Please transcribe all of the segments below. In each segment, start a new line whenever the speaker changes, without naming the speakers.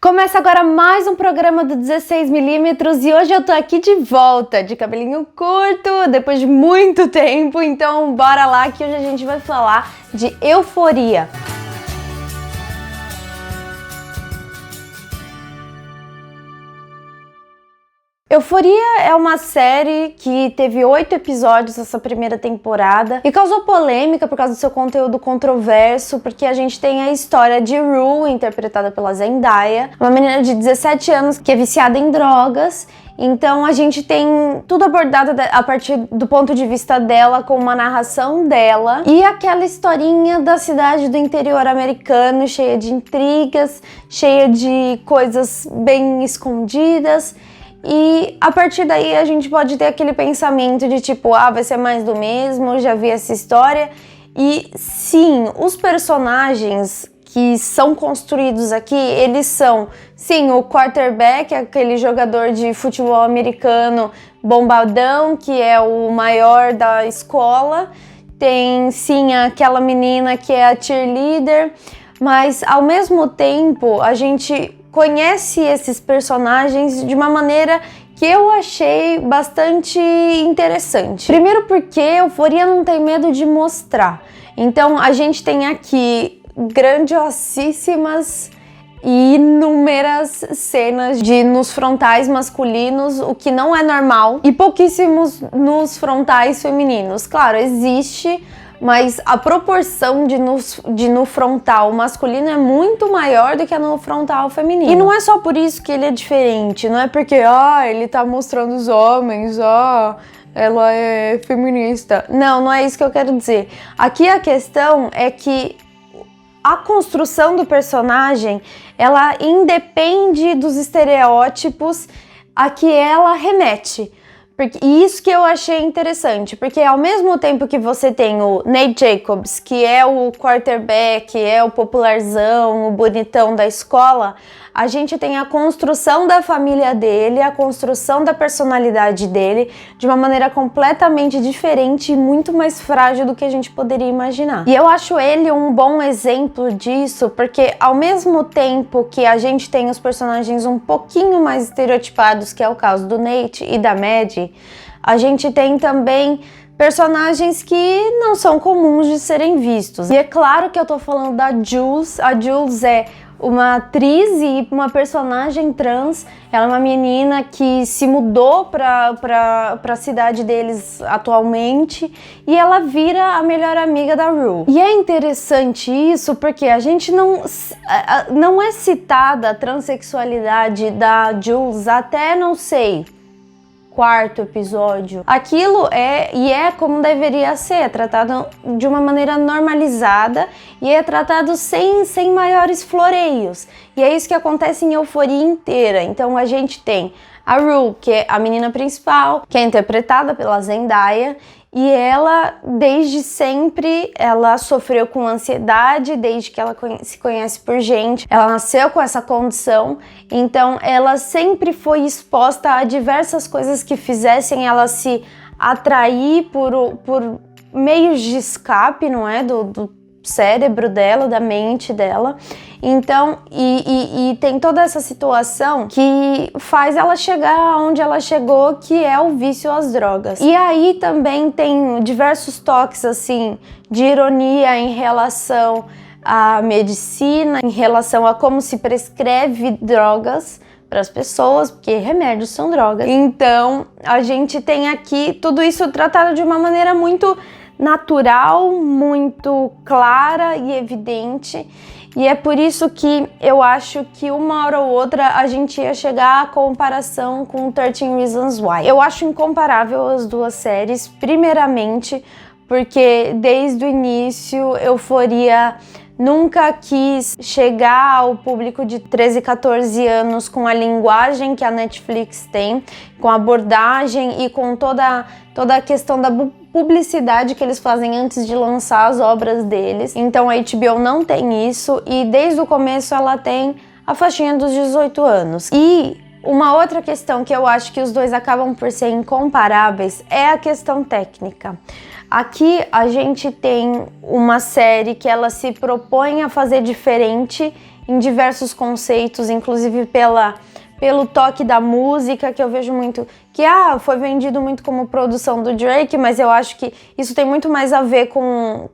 Começa agora mais um programa do 16mm e hoje eu tô aqui de volta, de cabelinho curto, depois de muito tempo, então bora lá que hoje a gente vai falar de Euforia. Euforia é uma série que teve 8 episódios essa primeira temporada e causou polêmica por causa do seu conteúdo controverso, porque a gente tem a história de Rue, interpretada pela Zendaya, uma menina de 17 anos que é viciada em drogas. Então a gente tem tudo abordado a partir do ponto de vista dela, com uma narração dela e aquela historinha da cidade do interior americano, cheia de intrigas, cheia de coisas bem escondidas. E a partir daí a gente pode ter aquele pensamento de tipo, vai ser mais do mesmo, já vi essa história. E sim, os personagens que são construídos aqui, eles são, sim, o quarterback, aquele jogador de futebol americano bombadão, que é o maior da escola. Tem, sim, aquela menina que é a cheerleader, mas ao mesmo tempo a gente conhece esses personagens de uma maneira que eu achei bastante interessante. Primeiro porque Euforia não tem medo de mostrar. Então a gente tem aqui grandiosíssimas e inúmeras cenas de nos frontais masculinos, o que não é normal, e pouquíssimos nos frontais femininos. Claro, existe, mas a proporção de no frontal masculino é muito maior do que no frontal feminino. E não é só por isso que ele é diferente, não é porque, ele tá mostrando os homens, ela é feminista. Não é isso que eu quero dizer. Aqui a questão é que a construção do personagem, ela independe dos estereótipos a que ela remete. E isso que eu achei interessante, porque ao mesmo tempo que você tem o Nate Jacobs, que é o quarterback, é o popularzão, o bonitão da escola, a gente tem a construção da família dele, a construção da personalidade dele de uma maneira completamente diferente e muito mais frágil do que a gente poderia imaginar. E eu acho ele um bom exemplo disso, porque ao mesmo tempo que a gente tem os personagens um pouquinho mais estereotipados, que é o caso do Nate e da Maddie, a gente tem também personagens que não são comuns de serem vistos. E é claro que eu tô falando da Jules. A Jules é uma atriz e uma personagem trans. Ela é uma menina que se mudou para a cidade deles atualmente e ela vira a melhor amiga da Rue. E é interessante isso porque a gente não é citada a transexualidade da Jules até, não sei, quarto episódio. Aquilo é como deveria ser, é tratado de uma maneira normalizada e é tratado sem maiores floreios. E é isso que acontece em Euforia inteira. Então a gente tem a Rue, que é a menina principal, que é interpretada pela Zendaya, e ela, desde sempre, ela sofreu com ansiedade, desde que ela se conhece por gente. Ela nasceu com essa condição, então ela sempre foi exposta a diversas coisas que fizessem ela se atrair por meios de escape, não é? Do cérebro dela, da mente dela. Então, e tem toda essa situação que faz ela chegar onde ela chegou, que é o vício às drogas. E aí também tem diversos toques, assim, de ironia em relação à medicina, em relação a como se prescreve drogas para as pessoas, porque remédios são drogas. Então, a gente tem aqui tudo isso tratado de uma maneira muito natural, muito clara e evidente, e é por isso que eu acho que uma hora ou outra a gente ia chegar à comparação com 13 Reasons Why. Eu acho incomparável as duas séries, primeiramente porque desde o início Euforia nunca quis chegar ao público de 13 e 14 anos com a linguagem que a Netflix tem, com a abordagem e com toda a questão da publicidade que eles fazem antes de lançar as obras deles. Então a HBO não tem isso e desde o começo ela tem a faixinha dos 18 anos. E uma outra questão que eu acho que os dois acabam por ser incomparáveis é a questão técnica. Aqui a gente tem uma série que ela se propõe a fazer diferente em diversos conceitos, inclusive pelo toque da música, que eu vejo muito que foi vendido muito como produção do Drake, mas eu acho que isso tem muito mais a ver com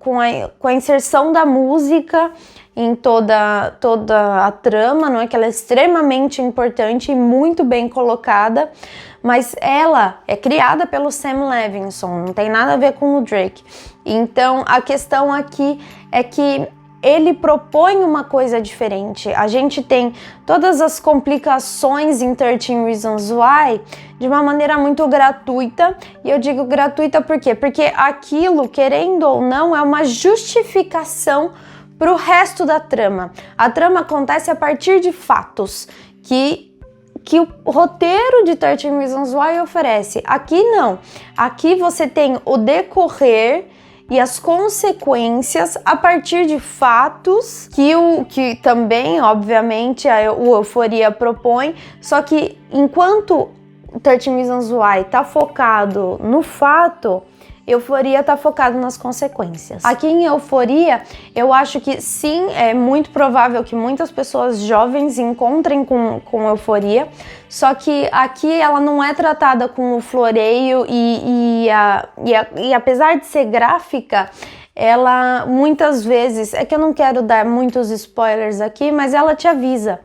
a inserção da música em toda a trama, não é? Que ela é extremamente importante e muito bem colocada, mas ela é criada pelo Sam Levinson, não tem nada a ver com o Drake. Então a questão aqui é que ele propõe uma coisa diferente. A gente tem todas as complicações em 13 Reasons Why de uma maneira muito gratuita, e eu digo gratuita por quê? Porque aquilo, querendo ou não, é uma justificação para o resto da trama. A trama acontece a partir de fatos que o roteiro de 13 Reasons Why oferece. Aqui não. Aqui você tem o decorrer e as consequências a partir de fatos que também, obviamente, o Euphoria propõe, só que enquanto 13 Reasons Why tá focado no fato, Euphoria tá focado nas consequências. Aqui em Euphoria, eu acho que sim, é muito provável que muitas pessoas jovens encontrem com Euphoria, só que aqui ela não é tratada com o floreio e apesar de ser gráfica, ela muitas vezes, é que eu não quero dar muitos spoilers aqui, mas ela te avisa.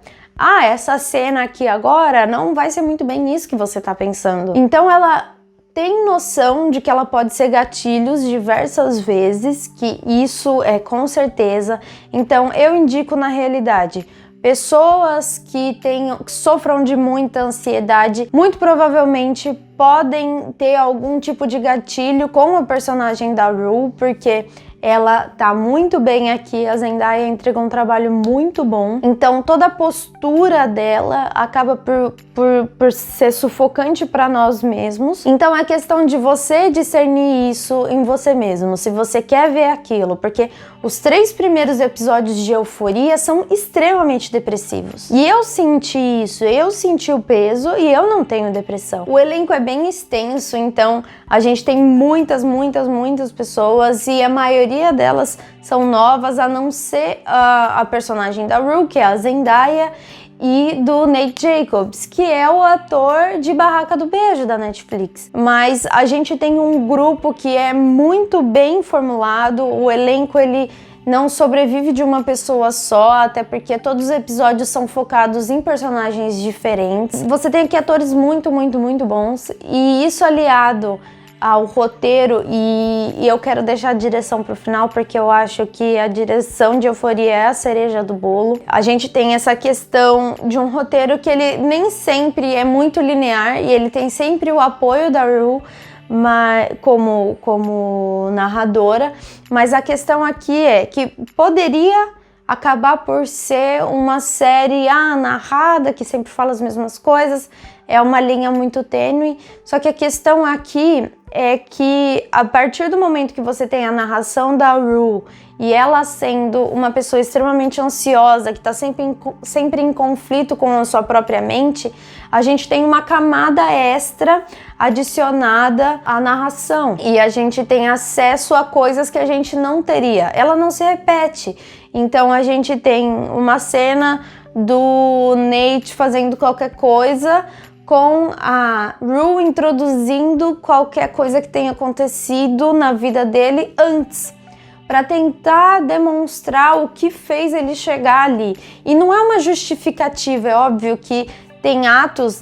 Essa cena aqui agora não vai ser muito bem isso que você tá pensando. Então ela tem noção de que ela pode ser gatilhos diversas vezes, que isso é com certeza. Então eu indico na realidade, pessoas que sofram de muita ansiedade, muito provavelmente podem ter algum tipo de gatilho com a personagem da Rue, porque ela tá muito bem aqui, a Zendaya entregou um trabalho muito bom. Então toda a postura dela acaba por ser sufocante para nós mesmos. Então é questão de você discernir isso em você mesmo, se você quer ver aquilo, porque os 3 primeiros episódios de Euphoria são extremamente depressivos. E eu senti isso, eu senti o peso e eu não tenho depressão. O elenco é bem extenso, então a gente tem muitas pessoas e a maioria delas são novas, a não ser a personagem da Rue, que é a Zendaya, e do Nate Jacobs, que é o ator de Barraca do Beijo da Netflix. Mas a gente tem um grupo que é muito bem formulado, o elenco ele não sobrevive de uma pessoa só, até porque todos os episódios são focados em personagens diferentes. Você tem aqui atores muito bons, e isso aliado ao roteiro, e eu quero deixar a direção pro final, porque eu acho que a direção de Euphoria é a cereja do bolo. A gente tem essa questão de um roteiro que ele nem sempre é muito linear, e ele tem sempre o apoio da Rue como narradora, mas a questão aqui é que poderia acabar por ser uma série narrada, que sempre fala as mesmas coisas, é uma linha muito tênue, só que a questão aqui é que a partir do momento que você tem a narração da Rue e ela sendo uma pessoa extremamente ansiosa, que está sempre em conflito com a sua própria mente, a gente tem uma camada extra adicionada à narração e a gente tem acesso a coisas que a gente não teria. Ela não se repete, então a gente tem uma cena do Nate fazendo qualquer coisa com a Rue introduzindo qualquer coisa que tenha acontecido na vida dele antes, para tentar demonstrar o que fez ele chegar ali. E não é uma justificativa, é óbvio que tem atos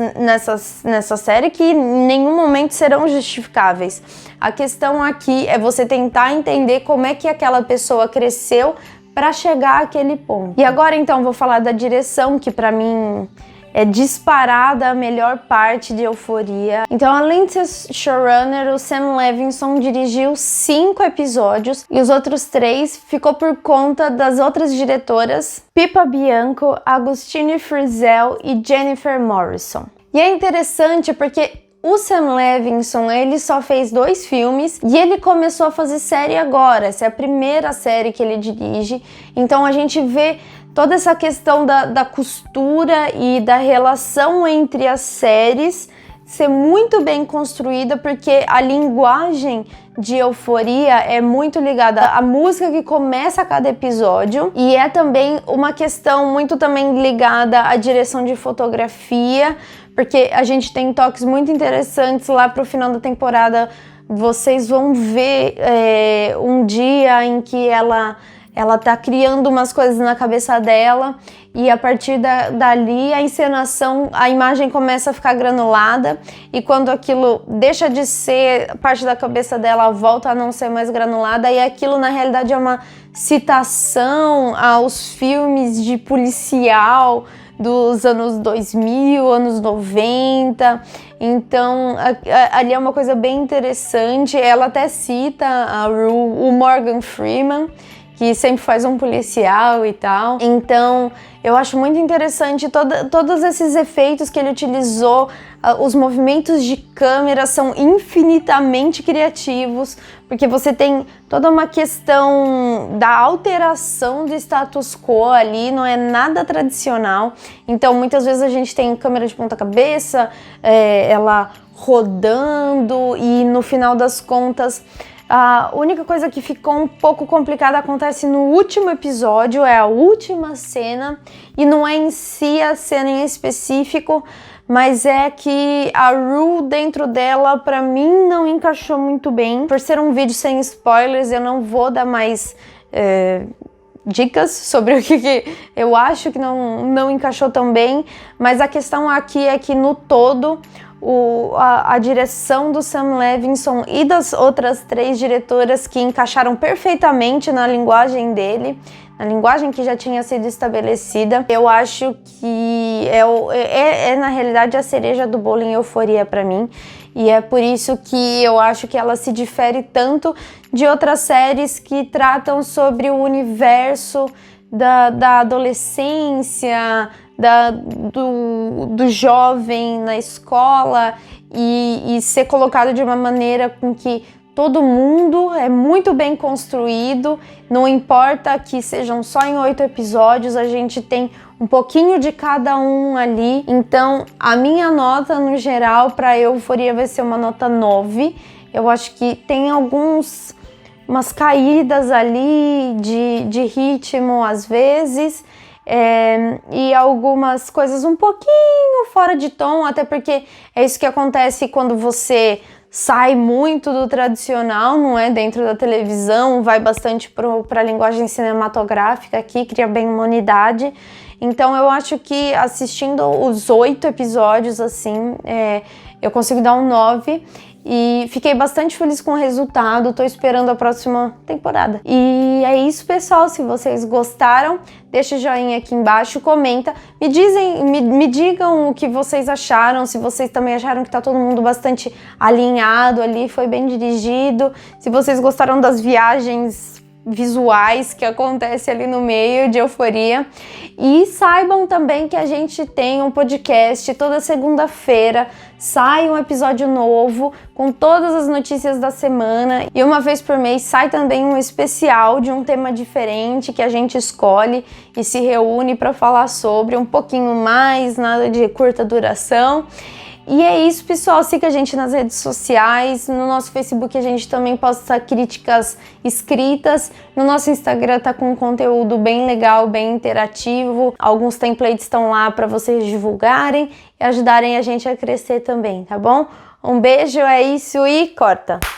nessa série que em nenhum momento serão justificáveis. A questão aqui é você tentar entender como é que aquela pessoa cresceu para chegar àquele ponto. E agora então vou falar da direção, que para mim é disparada a melhor parte de Euphoria. Então, além de ser showrunner, o Sam Levinson dirigiu 5 episódios e os outros 3 ficou por conta das outras diretoras Pippa Bianco, Agustine Frizzell e Jennifer Morrison. E é interessante porque o Sam Levinson, ele só fez 2 filmes e ele começou a fazer série agora. Essa é a primeira série que ele dirige. Então a gente vê toda essa questão da costura e da relação entre as séries ser muito bem construída, porque a linguagem de Euforia é muito ligada à música que começa cada episódio, e é também uma questão muito também ligada à direção de fotografia, porque a gente tem toques muito interessantes lá pro final da temporada. Vocês vão ver um dia em que ela tá criando umas coisas na cabeça dela, e a partir dali a encenação, a imagem começa a ficar granulada, e quando aquilo deixa de ser parte da cabeça dela, volta a não ser mais granulada, e aquilo na realidade é uma citação aos filmes de policial dos anos 2000, anos 90, então ali é uma coisa bem interessante. Ela até cita o Morgan Freeman, que sempre faz um policial e tal. Então, eu acho muito interessante todos esses efeitos que ele utilizou. Os movimentos de câmera são infinitamente criativos, porque você tem toda uma questão da alteração do status quo ali, não é nada tradicional. Então, muitas vezes a gente tem câmera de ponta cabeça, ela rodando, e no final das contas, a única coisa que ficou um pouco complicada acontece no último episódio, é a última cena, e não é em si a cena em específico, mas é que a Rue dentro dela, pra mim, não encaixou muito bem. Por ser um vídeo sem spoilers, eu não vou dar mais dicas sobre o que eu acho que não encaixou tão bem, mas a questão aqui é que no todo, a direção do Sam Levinson e das outras 3 diretoras que encaixaram perfeitamente na linguagem dele, na linguagem que já tinha sido estabelecida, eu acho que na realidade a cereja do bolo em Euforia pra mim, e é por isso que eu acho que ela se difere tanto de outras séries que tratam sobre o universo da adolescência, do jovem na escola, e ser colocado de uma maneira com que todo mundo é muito bem construído, não importa que sejam só em 8 episódios, a gente tem um pouquinho de cada um ali. Então a minha nota no geral para Euforia vai ser uma nota 9. Eu acho que tem umas caídas ali de ritmo às vezes, e algumas coisas um pouquinho fora de tom, até porque é isso que acontece quando você sai muito do tradicional, não é? Dentro da televisão, vai bastante para a linguagem cinematográfica aqui, cria bem uma unidade. Então eu acho que assistindo os 8 episódios, assim, eu consigo dar um 9. E fiquei bastante feliz com o resultado, tô esperando a próxima temporada. E é isso, pessoal. Se vocês gostaram, deixa o joinha aqui embaixo, comenta, me digam o que vocês acharam, se vocês também acharam que tá todo mundo bastante alinhado ali, foi bem dirigido, se vocês gostaram das viagens visuais que acontece ali no meio de Euforia. E saibam também que a gente tem um podcast toda segunda-feira, sai um episódio novo com todas as notícias da semana, e uma vez por mês sai também um especial de um tema diferente que a gente escolhe e se reúne para falar sobre um pouquinho mais, nada de curta duração. E é isso, pessoal. Siga a gente nas redes sociais. No nosso Facebook a gente também posta críticas escritas. No nosso Instagram tá com um conteúdo bem legal, bem interativo. Alguns templates estão lá para vocês divulgarem e ajudarem a gente a crescer também, tá bom? Um beijo, é isso e corta!